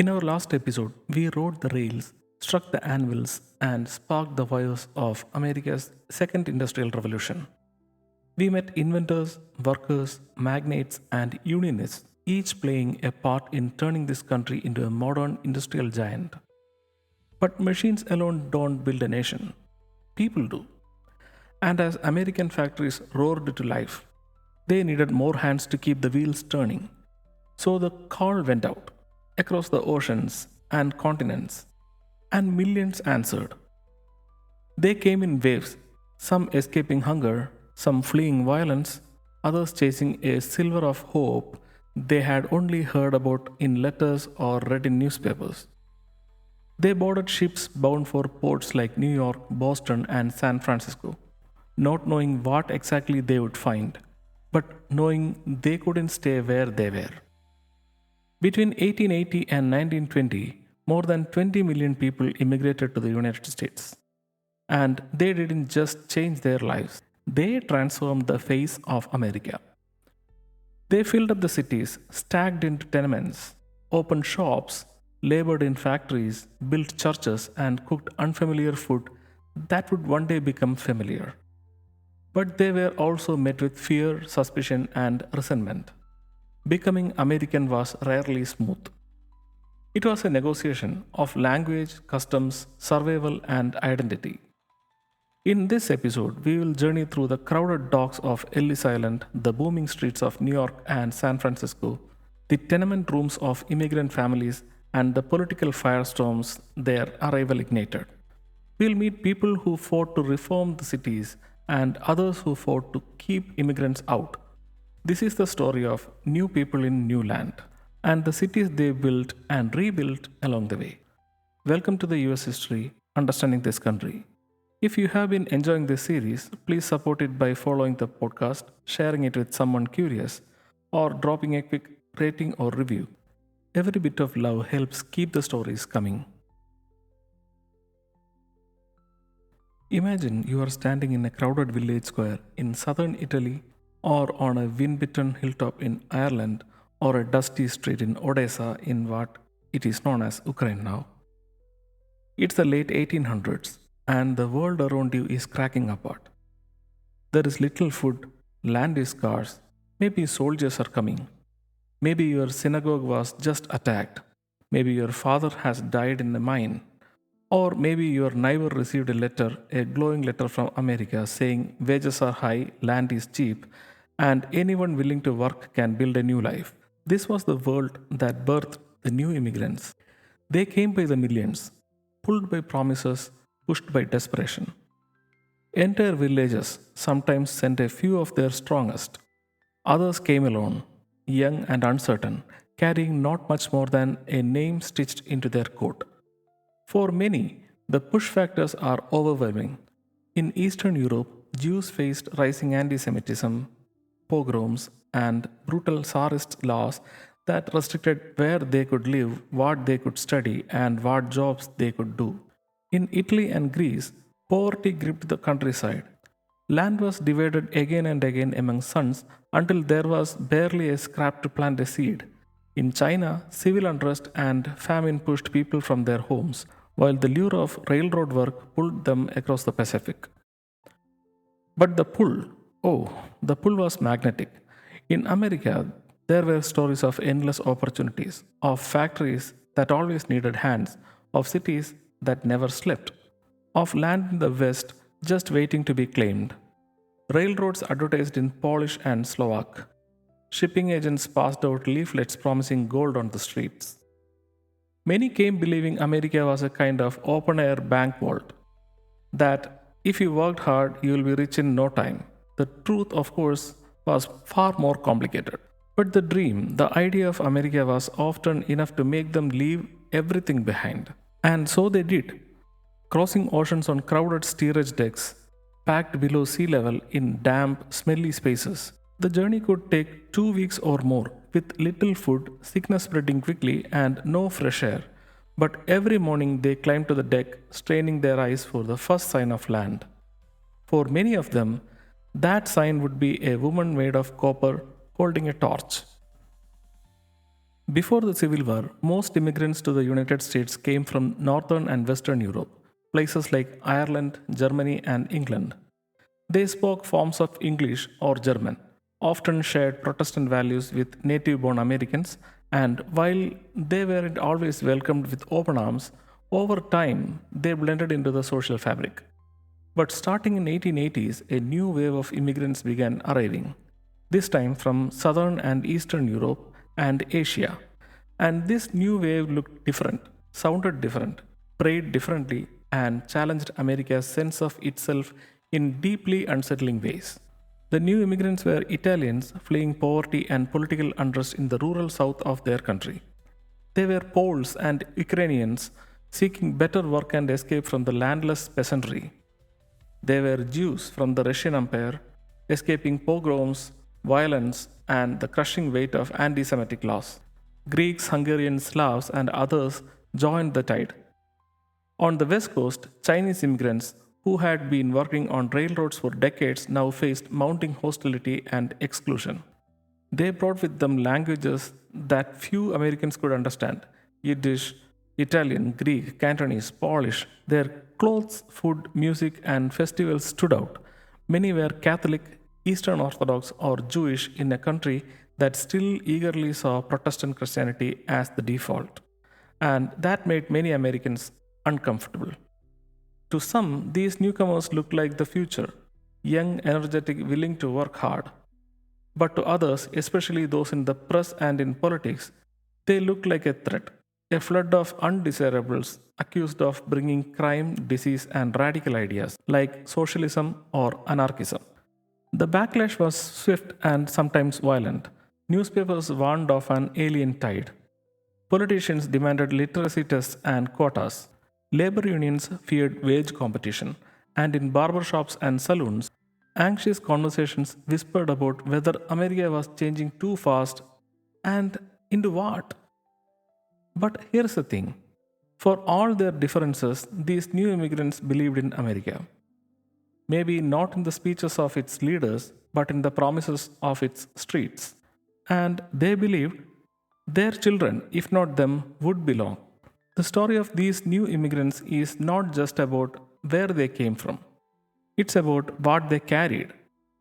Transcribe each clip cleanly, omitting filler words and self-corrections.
In our last episode, we rode the rails, struck the anvils, and sparked the wires of America's second industrial revolution. We met inventors, workers, magnates, and unionists, each playing a part in turning this country into a modern industrial giant. But machines alone don't build a nation, people do. And as American factories roared to life, they needed more hands to keep the wheels turning. So the call went out across the oceans and continents, and millions answered. They came in waves, some escaping hunger, some fleeing violence, others chasing a silver of hope they had only heard about in letters or read in newspapers. They boarded ships bound for ports like New York, Boston, and San Francisco, not knowing what exactly they would find, but knowing they couldn't stay where they were. Between 1880 and 1920, more than 20 million people immigrated to the United States. And they didn't just change their lives, they transformed the face of America. They filled up the cities, stacked into tenements, opened shops, labored in factories, built churches, and cooked unfamiliar food that would one day become familiar. But they were also met with fear, suspicion, and resentment. Becoming American was rarely smooth. It was a negotiation of language, customs, survival, and identity. In this episode, we will journey through the crowded docks of Ellis Island, the booming streets of New York and San Francisco, the tenement rooms of immigrant families, and the political firestorms their arrival ignited. We'll meet people who fought to reform the cities and others who fought to keep immigrants out. This is the story of new people in new land and the cities they built and rebuilt along the way. Welcome to the US History, Understanding This Country. If you have been enjoying this series, please support it by following the podcast, sharing it with someone curious, or dropping a quick rating or review. Every bit of love helps keep the stories coming. Imagine you are standing in a crowded village square in southern Italy, or on a wind-bitten hilltop in Ireland, or a dusty street in Odessa in what it is known as Ukraine now. It's the late 1800s, and the world around you is cracking apart. There is little food, land is scarce, maybe soldiers are coming. Maybe your synagogue was just attacked. Maybe your father has died in a mine. Or maybe your neighbor received a glowing letter from America saying wages are high, land is cheap, and anyone willing to work can build a new life. This was the world that birthed the new immigrants. They came by the millions, pulled by promises, pushed by desperation. Entire villages sometimes sent a few of their strongest. Others came alone, young and uncertain, carrying not much more than a name stitched into their coat. For many, the push factors are overwhelming. In Eastern Europe, Jews faced rising anti Semitism, pogroms, and brutal Tsarist laws that restricted where they could live, what they could study, and what jobs they could do. In Italy and Greece, poverty gripped the countryside. Land was divided again and again among sons until there was barely a scrap to plant a seed. In China, civil unrest and famine pushed people from their homes, while the lure of railroad work pulled them across the Pacific. But the pull was magnetic. In America, there were stories of endless opportunities, of factories that always needed hands, of cities that never slept, of land in the West just waiting to be claimed. Railroads advertised in Polish and Slovak. Shipping agents passed out leaflets promising gold on the streets. Many came believing America was a kind of open air bank vault, that if you worked hard, you will be rich in no time. The truth, of course, was far more complicated. But the dream, the idea of America was often enough to make them leave everything behind. And so they did, crossing oceans on crowded steerage decks, packed below sea level in damp, smelly spaces. The journey could take 2 weeks or more, with little food, sickness spreading quickly, and no fresh air. But every morning they climbed to the deck, straining their eyes for the first sign of land. For many of them, that sign would be a woman made of copper holding a torch. Before the Civil War, most immigrants to the United States came from Northern and Western Europe, places like Ireland, Germany, and England. They spoke forms of English or German, often shared Protestant values with native born Americans, and while they weren't always welcomed with open arms, over time they blended into the social fabric. But starting in 1880s, a new wave of immigrants began arriving, this time from southern and eastern Europe and Asia. And this new wave looked different, sounded different, prayed differently, and challenged America's sense of itself in deeply unsettling ways. The new immigrants were Italians fleeing poverty and political unrest in the rural south of their country. They were Poles and Ukrainians seeking better work and escape from the landless peasantry. They were Jews from the Russian Empire, escaping pogroms, violence, and the crushing weight of anti Semitic laws. Greeks, Hungarians, Slavs, and others joined the tide. On the west coast, Chinese immigrants who had been working on railroads for decades now faced mounting hostility and exclusion. They brought with them languages that few Americans could understand: Yiddish, Italian, Greek, Cantonese, Polish. Their clothes, food, music, and festivals stood out. Many were Catholic, Eastern Orthodox, or Jewish in a country that still eagerly saw Protestant Christianity as the default. And that made many Americans uncomfortable. To some, these newcomers looked like the future, young, energetic, willing to work hard. But to others, especially those in the press and in politics, they looked like a threat, a flood of undesirables accused of bringing crime, disease, and radical ideas like socialism or anarchism. The backlash was swift and sometimes violent. Newspapers warned of an alien tide. Politicians demanded literacy tests and quotas. Labor unions feared wage competition. And in barbershops and saloons, anxious conversations whispered about whether America was changing too fast and into what. But here's the thing: for all their differences, these new immigrants believed in America. Maybe not in the speeches of its leaders, but in the promises of its streets. And they believed their children, if not them, would belong. The story of these new immigrants is not just about where they came from, it's about what they carried: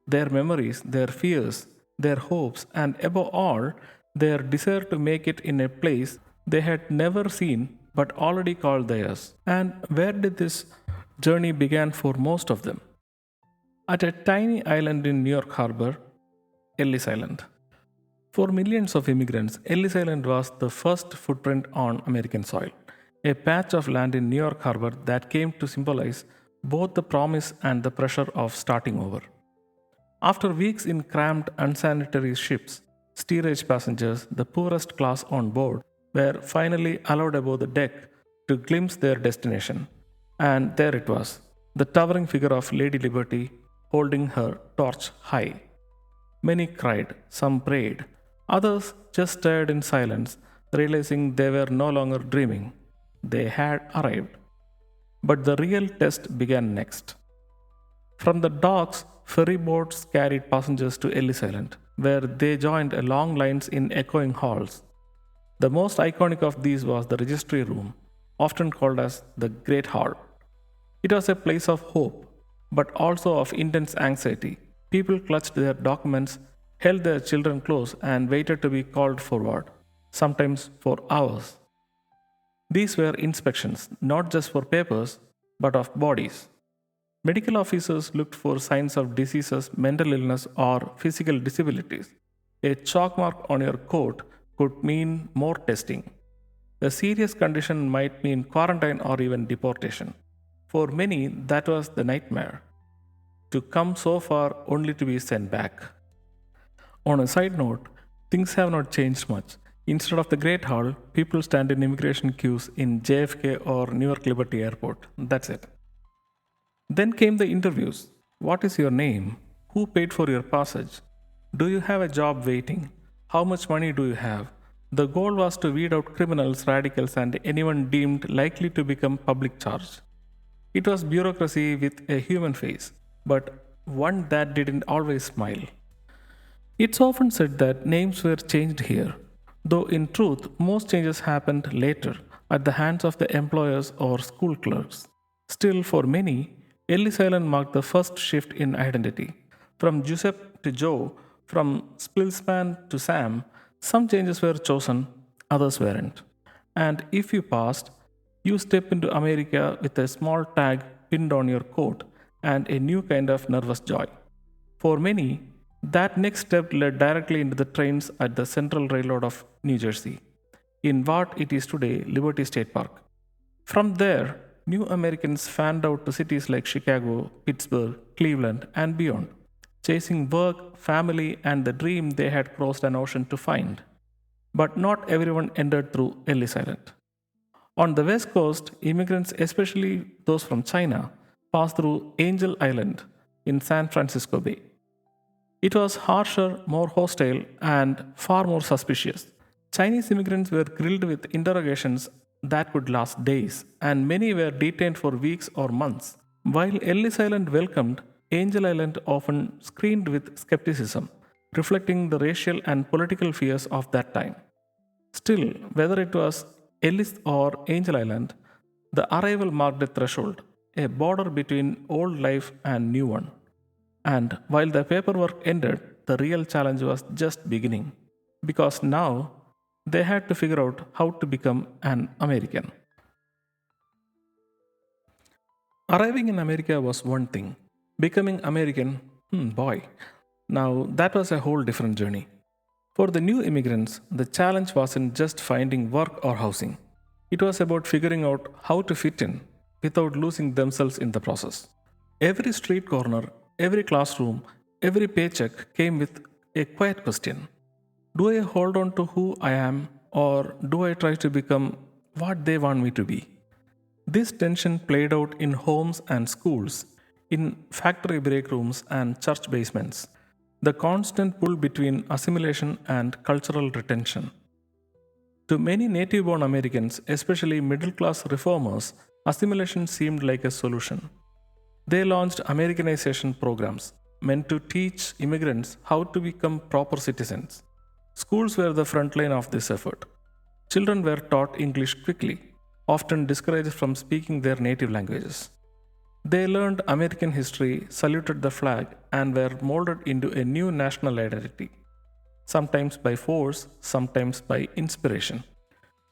their memories, their fears, their hopes, and above all, their desire to make it in a place they had never seen but already called theirs. And where did this journey begin for most of them? At a tiny island in New York Harbor, Ellis Island. For millions of immigrants, Ellis Island was the first footprint on American soil, a patch of land in New York Harbor that came to symbolize both the promise and the pressure of starting over. After weeks in cramped, unsanitary ships, steerage passengers, the poorest class on board, were finally allowed above the deck to glimpse their destination. And there it was, the towering figure of Lady Liberty holding her torch high. Many cried, some prayed, others just stared in silence, realizing they were no longer dreaming. They had arrived. But the real test began next. From the docks, ferry boats carried passengers to Ellis Island, where they joined long lines in echoing halls. The most iconic of these was the registry room, often called as the Great Hall. It was a place of hope, but also of intense anxiety. People clutched their documents, held their children close, and waited to be called forward, sometimes for hours. These were inspections, not just for papers, but of bodies. Medical officers looked for signs of diseases, mental illness, or physical disabilities. A chalk mark on your coat could mean more testing. A serious condition might mean quarantine or even deportation. For many, that was the nightmare: to come so far only to be sent back. On a side note, things have not changed much. Instead of the Great Hall, people stand in immigration queues in JFK or Newark Liberty Airport. That's it. Then came the interviews. What is your name? Who paid for your passage? Do you have a job waiting? How much money do you have? The goal was to weed out criminals, radicals, and anyone deemed likely to become public charge. It was bureaucracy with a human face, but one that didn't always smile. It's often said that names were changed here, though in truth, most changes happened later at the hands of the employers or school clerks. Still, for many, Ellis Island marked the first shift in identity. From Giuseppe to Joe, from Spilsman to Sam, some changes were chosen, others weren't. And if you passed, you step into America with a small tag pinned on your coat and a new kind of nervous joy. For many, that next step led directly into the trains at the Central Railroad of New Jersey, in what it is today Liberty State Park. From there, new Americans fanned out to cities like Chicago, Pittsburgh, Cleveland, and beyond, chasing work, family, and the dream they had crossed an ocean to find. But not everyone entered through Ellis Island. On the west coast, immigrants, especially those from China, passed through Angel Island in San Francisco Bay. It was harsher, more hostile, and far more suspicious. Chinese immigrants were grilled with interrogations that could last days, and many were detained for weeks or months. While Ellis Island welcomed, Angel Island often screened with skepticism, reflecting the racial and political fears of that time. Still, whether it was Ellis or Angel Island, the arrival marked a threshold, a border between old life and new one. And while the paperwork ended, the real challenge was just beginning. Because now they had to figure out how to become an American. Arriving in America was one thing. Becoming American, boy, now that was a whole different journey. For the new immigrants, the challenge wasn't just finding work or housing. It was about figuring out how to fit in without losing themselves in the process. Every street corner, every classroom, every paycheck came with a quiet question. Do I hold on to who I am, or do I try to become what they want me to be? This tension played out in homes and schools, in factory break rooms and church basements. The constant pull between assimilation and cultural retention. To many native born Americans, especially middle class reformers, assimilation seemed like a solution. They launched Americanization programs meant to teach immigrants how to become proper citizens. Schools were the front line of this effort. Children were taught English quickly, often discouraged from speaking their native languages. They learned American history, saluted the flag, and were molded into a new national identity, sometimes by force, sometimes by inspiration.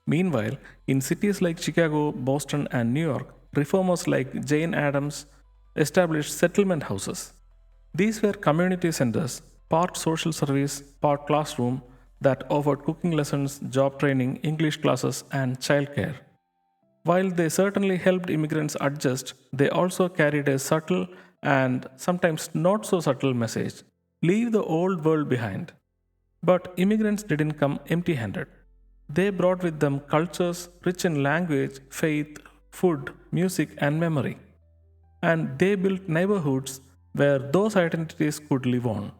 Meanwhile, in cities like Chicago, Boston, and New York, reformers like Jane Addams established settlement houses. These were community centers, part social service, part classroom, that offered cooking lessons, job training, English classes, and childcare. While they certainly helped immigrants adjust, they also carried a subtle and sometimes not so subtle message: leave the old world behind. But immigrants didn't come empty handed. They brought with them cultures rich in language, faith, food, music, and memory. And they built neighborhoods where those identities could live on.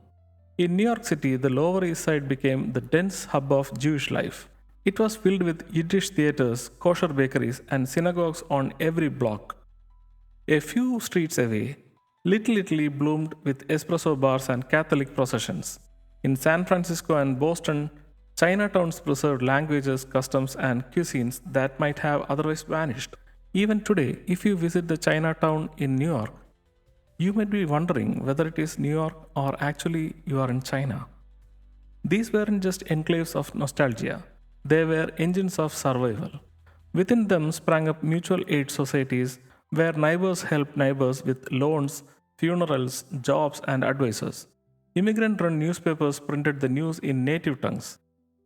In New York City, the Lower East Side became the dense hub of Jewish life. It was filled with Yiddish theaters, kosher bakeries, and synagogues on every block. A few streets away, Little Italy bloomed with espresso bars and Catholic processions. In San Francisco and Boston, Chinatowns preserved languages, customs, and cuisines that might have otherwise vanished. Even today, if you visit the Chinatown in New York, you might be wondering whether it is New York or actually you are in China. These weren't just enclaves of nostalgia, they were engines of survival. Within them sprang up mutual aid societies where neighbors helped neighbors with loans, funerals, jobs, and advices. Immigrant run newspapers printed the news in native tongues.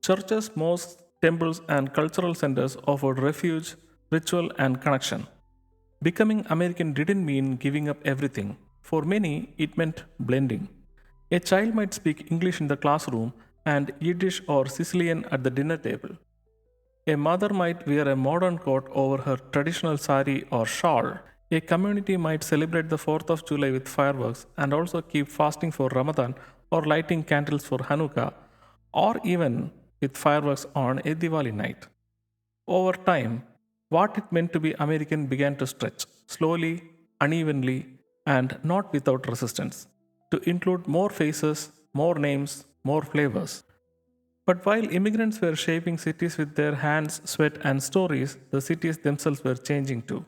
Churches, mosques, temples, and cultural centers offered refuge, ritual, and connection. Becoming American didn't mean giving up everything. For many, it meant blending. A child might speak English in the classroom and Yiddish or Sicilian at the dinner table. A mother might wear a modern coat over her traditional sari or shawl. A community might celebrate the 4th of July with fireworks and also keep fasting for Ramadan or lighting candles for Hanukkah, or even with fireworks on a Diwali night. Over time, what it meant to be American began to stretch, slowly, unevenly, and not without resistance, to include more faces, more names, more flavors. But while immigrants were shaping cities with their hands, sweat, and stories, the cities themselves were changing too.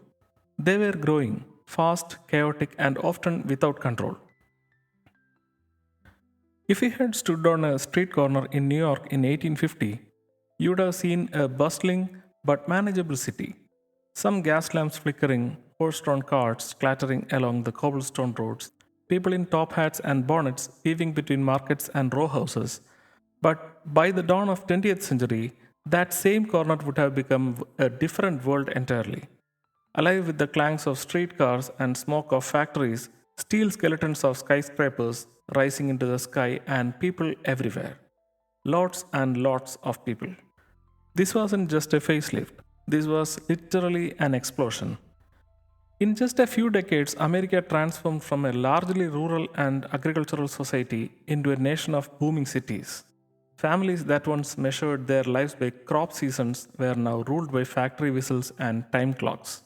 They were growing, fast, chaotic, and often without control. If we had stood on a street corner in New York in 1850, you would have seen a bustling but manageable city. Some gas lamps flickering, horse drawn carts clattering along the cobblestone roads, people in top hats and bonnets weaving between markets and row houses. But by the dawn of 20th century, that same corner would have become a different world entirely. Alive with the clangs of streetcars and smoke of factories, steel skeletons of skyscrapers rising into the sky, and people everywhere. Lots and lots of people. This wasn't just a facelift, this was literally an explosion. In just a few decades, America transformed from a largely rural and agricultural society into a nation of booming cities. Families that once measured their lives by crop seasons were now ruled by factory whistles and time clocks.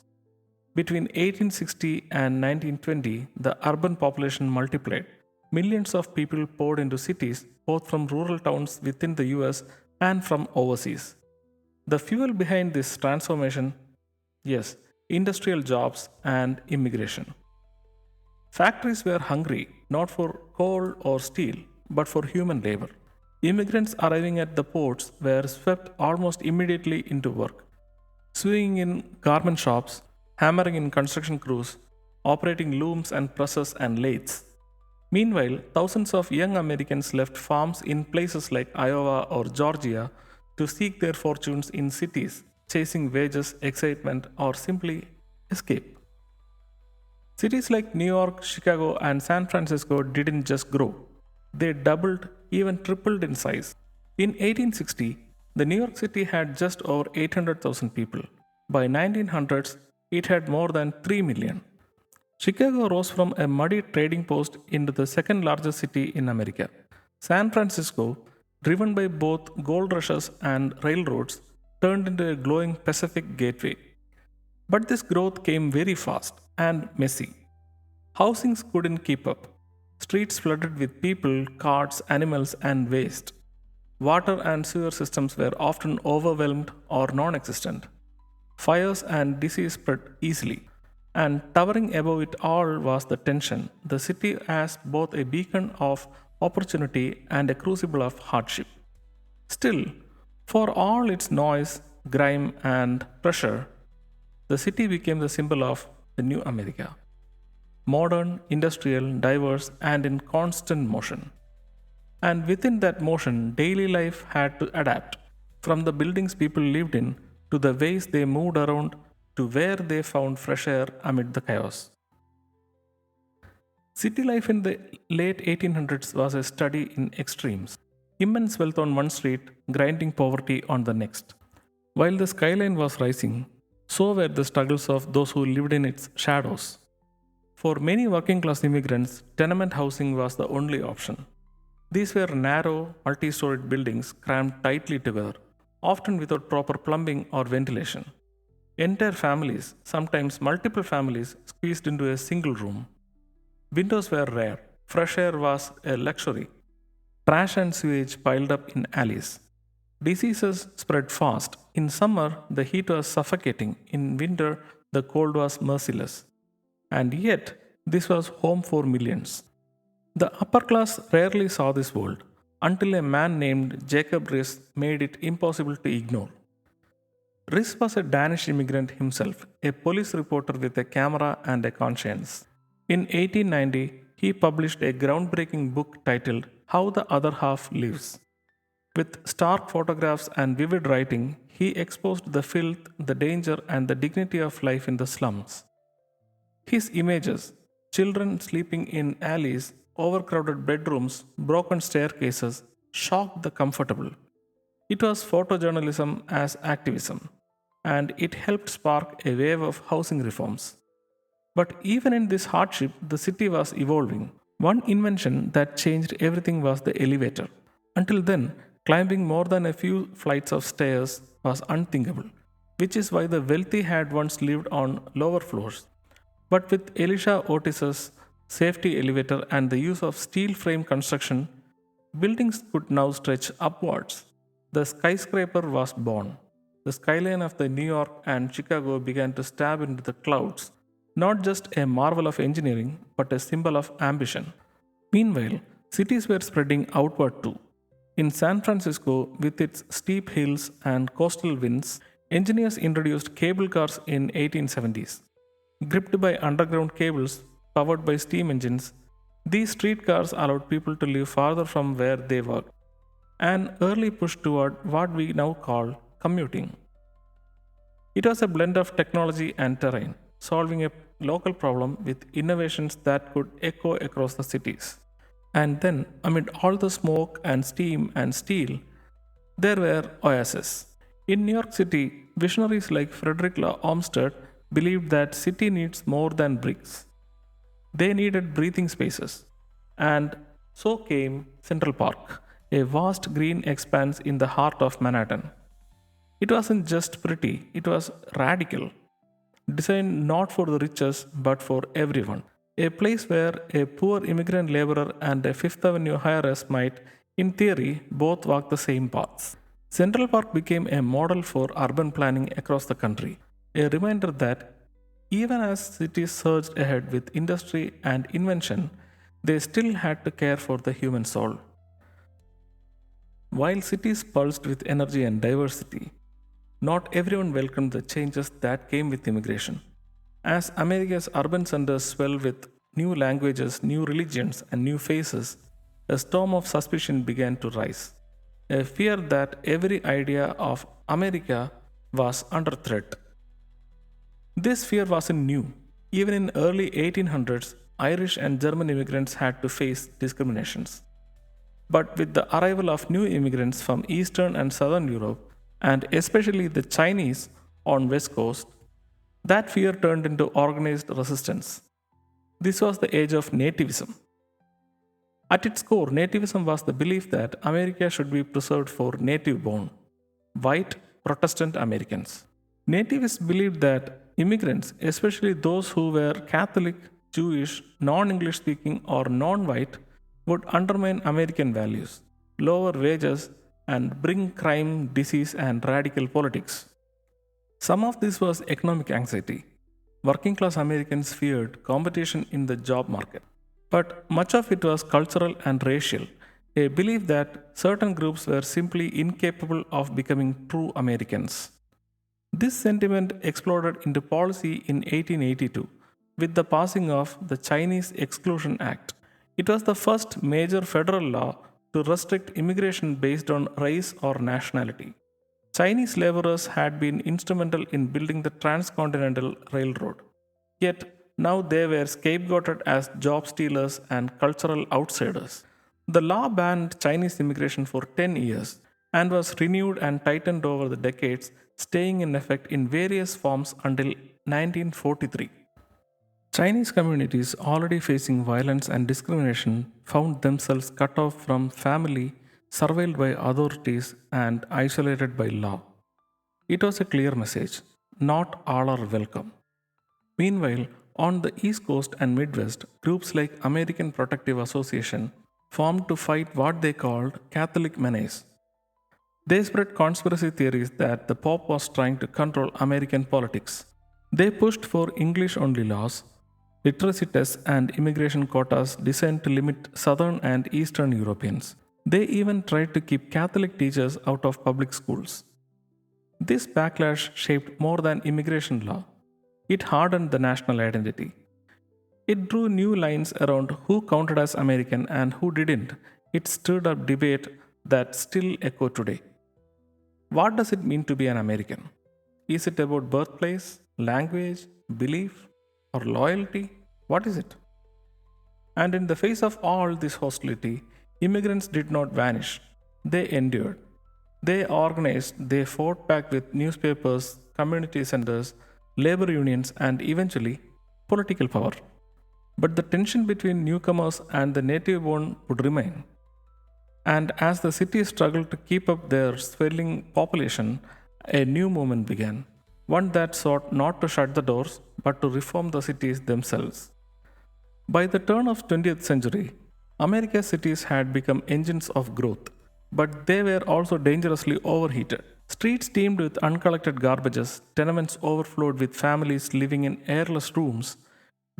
Between 1860 and 1920, the urban population multiplied. Millions of people poured into cities, both from rural towns within the US and from overseas. The fuel behind this transformation, yes, industrial jobs and immigration. Factories were hungry not for coal or steel, but for human labor. Immigrants arriving at the ports were swept almost immediately into work, sewing in garment shops, hammering in construction crews, operating looms and presses and lathes. Meanwhile, thousands of young Americans left farms in places like Iowa or Georgia to seek their fortunes in cities, chasing wages, excitement, or simply escape. Cities like New York, Chicago, and San Francisco didn't just grow, they doubled, even tripled in size. In 1860, the New York City had just over 800,000 people. By 1900s, it had more than 3 million. Chicago rose from a muddy trading post into the second largest city in America. San Francisco, driven by both gold rushes and railroads, turned into a glowing Pacific gateway. But this growth came very fast and messy. Housings couldn't keep up. Streets flooded with people, carts, animals, and waste. Water and sewer systems were often overwhelmed or non existent. Fires and disease spread easily. And towering above it all was the tension, the city as both a beacon of opportunity and a crucible of hardship. Still, for all its noise, grime, and pressure, the city became the symbol of the new America. Modern, industrial, diverse, and in constant motion. And within that motion, daily life had to adapt from the buildings people lived in to the ways they moved around to where they found fresh air amid the chaos. City life in the late 1800s was a study in extremes. Immense wealth on one street, grinding poverty on the next. While the skyline was rising, so were the struggles of those who lived in its shadows. For many working class immigrants, tenement housing was the only option. These were narrow, multi storied buildings crammed tightly together, often without proper plumbing or ventilation. Entire families, sometimes multiple families, squeezed into a single room. Windows were rare, fresh air was a luxury. Trash and sewage piled up in alleys. Diseases spread fast. In summer, the heat was suffocating. In winter, the cold was merciless. And yet, this was home for millions. The upper class rarely saw this world until a man named Jacob Riis made it impossible to ignore. Riis was a Danish immigrant himself, a police reporter with a camera and a conscience. In 1890, he published a groundbreaking book titled How the Other Half Lives. With stark photographs and vivid writing, he exposed the filth, the danger, and the dignity of life in the slums. His images, children sleeping in alleys, overcrowded bedrooms, broken staircases, shocked the comfortable. It was photojournalism as activism, and it helped spark a wave of housing reforms. But even in this hardship, the city was evolving. One invention that changed everything was the elevator. Until then, climbing more than a few flights of stairs was unthinkable, which is why the wealthy had once lived on lower floors. But with Elisha Otis's safety elevator and the use of steel frame construction, buildings could now stretch upwards. the skyscraper was born. The skyline of the New York and Chicago began to stab into the clouds, not just a marvel of engineering, but a symbol of ambition. Meanwhile, cities were spreading outward too. In San Francisco, with its steep hills and coastal winds, engineers introduced cable cars in 1870s. Gripped by underground cables powered by steam engines, these streetcars allowed people to live farther from where they worked, an early push toward what we now call commuting. It was a blend of technology and terrain, solving a local problem with innovations that could echo across the cities. And then, amid all the smoke and steam and steel, there were oases. In New York City, visionaries like Frederick Law Olmsted believed that city needs more than bricks. They needed breathing spaces. And so came Central Park, a vast green expanse in the heart of Manhattan. It wasn't just pretty, it was radical, designed not for the richest but for everyone. A place where a poor immigrant laborer and a Fifth Avenue heiress might, in theory, both walk the same paths. Central Park became a model for urban planning across the country, a reminder that even as cities surged ahead with industry and invention, they still had to care for the human soul. While cities pulsed with energy and diversity, not everyone welcomed the changes that came with immigration. As America's urban centers swelled with new languages, new religions, and new faces, a storm of suspicion began to rise. A fear that every idea of America was under threat. This fear wasn't new. Even in early 1800s, Irish and German immigrants had to face discriminations. But with the arrival of new immigrants from Eastern and Southern Europe, and especially the Chinese on West Coast, that fear turned into organized resistance. This was the age of nativism. At its core, nativism was the belief that America should be preserved for native born, white Protestant Americans. Nativists believed that immigrants, especially those who were Catholic, Jewish, non English speaking, or non white, would undermine American values, lower wages, and bring crime, disease, and radical politics. Some of this was economic anxiety. Working class Americans feared competition in the job market. But much of it was cultural and racial, a belief that certain groups were simply incapable of becoming true Americans. This sentiment exploded into policy in 1882 with the passing of the Chinese Exclusion Act. It was the first major federal law to restrict immigration based on race or nationality. Chinese laborers had been instrumental in building the transcontinental railroad. Yet now they were scapegoated as job stealers and cultural outsiders. The law banned Chinese immigration for 10 years and was renewed and tightened over the decades, staying in effect in various forms until 1943. Chinese communities already facing violence and discrimination found themselves cut off from family, surveilled by authorities, and isolated by law. It was a clear message: not all are welcome. Meanwhile, on the East Coast and Midwest, groups like American Protective Association formed to fight what they called Catholic menace. They spread conspiracy theories that the Pope was trying to control American politics. They pushed for English only laws, literacy tests, and immigration quotas designed to limit Southern and Eastern Europeans. They even tried to keep Catholic teachers out of public schools. This backlash shaped more than immigration law. It hardened the national identity. It drew new lines around who counted as American and who didn't. It stirred up debate that still echo today. What does it mean to be an American? Is it about birthplace, language, belief, or loyalty? What is it? And in the face of all this hostility, immigrants did not vanish. They endured. They organized, they fought back with newspapers, community centers, labor unions, and eventually political power. But the tension between newcomers and the native born would remain. And as the cities struggled to keep up their swelling population, a new movement began. One that sought not to shut the doors, but to reform the cities themselves. By the turn of 20th century, America's cities had become engines of growth. but they were also dangerously overheated. Streets teemed with uncollected garbages, tenements overflowed with families living in airless rooms,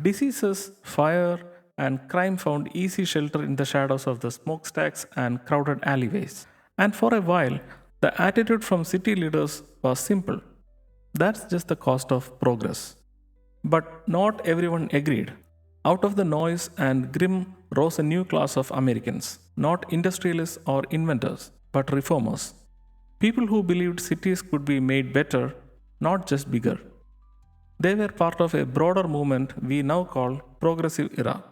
diseases, fire, and crime found easy shelter in the shadows of the smokestacks and crowded alleyways. And for a while, the attitude from city leaders was simple: that's just the cost of progress. But not everyone agreed. Out of the noise and grim rose a new class of Americans, not industrialists or inventors, but reformers. People who believed cities could be made better, not just bigger. They were part of a broader movement we now call progressive era.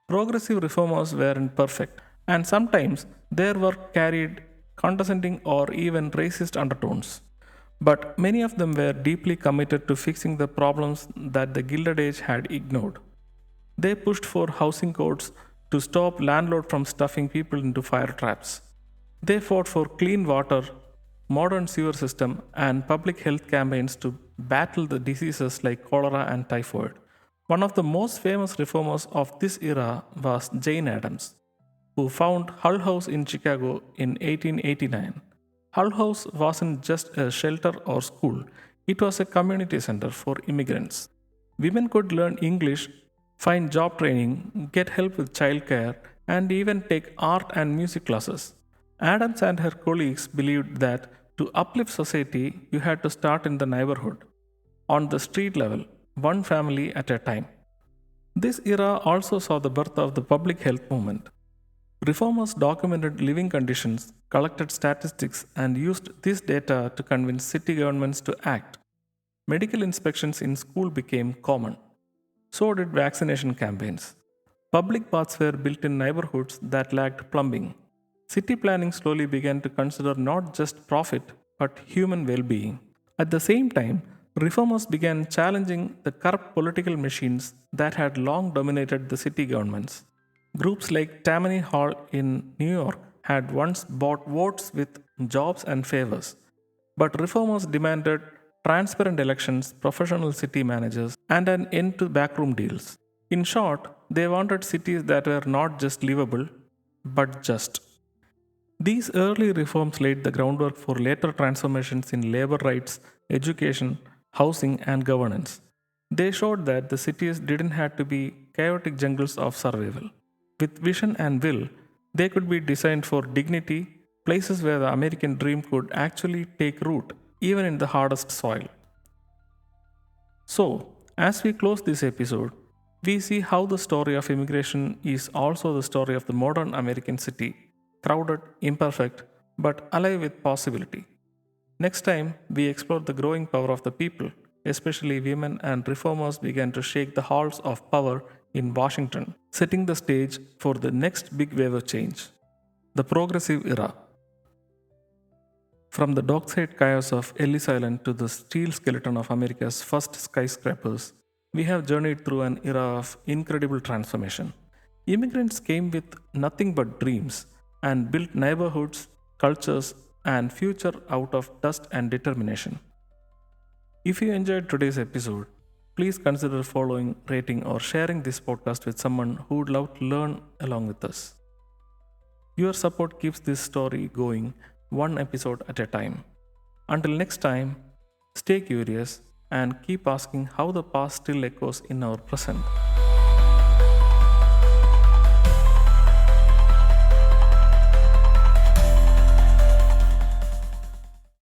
Progressive reformers weren't perfect, and sometimes their work carried condescending or even racist undertones. But many of them were deeply committed to fixing the problems that the Gilded Age had ignored. They pushed for housing codes to stop landlords from stuffing people into fire traps. They fought for clean water, modern sewer system, and public health campaigns to battle the diseases like cholera and typhoid. One of the most famous reformers of this era was Jane Addams, who found Hull House in Chicago in 1889. Hull House wasn't just a shelter or school, it was a community center for immigrants. Women could learn English, find job training, get help with childcare, and even take art and music classes. Adams and her colleagues believed that to uplift society, you had to start in the neighborhood, on the street level, one family at a time. This era also saw the birth of the public health movement. Reformers documented living conditions, collected statistics, and used this data to convince city governments to act. Medical inspections in school became common. So did vaccination campaigns. Public baths were built in neighborhoods that lacked plumbing. City planning slowly began to consider not just profit but human well being. At the same time, reformers began challenging the corrupt political machines that had long dominated the city governments. Groups like Tammany Hall in New York had once bought votes with jobs and favors, but reformers demanded transparent elections, professional city managers, and an end to backroom deals. In short, they wanted cities that were not just livable, but just. These early reforms laid the groundwork for later transformations in labor rights, education, housing, and governance. They showed that the cities didn't have to be chaotic jungles of survival. With vision and will, they could be designed for dignity, places where the American dream could actually take root, even in the hardest soil. So, as we close this episode, we see how the story of immigration is also the story of the modern American city, crowded, imperfect, but alive with possibility. Next time, we explore the growing power of the people, especially women and reformers began to shake the halls of power in Washington, setting the stage for the next big wave of change, the progressive era. From the dockside chaos of Ellis Island to the steel skeleton of America's first skyscrapers, we have journeyed through an era of incredible transformation. Immigrants came with nothing but dreams and built neighborhoods, cultures, and future out of dust and determination. If you enjoyed today's episode, please consider following, rating, or sharing this podcast with someone who would love to learn along with us. Your support keeps this story going one episode at a time. Until next time, stay curious and keep asking how the past still echoes in our present.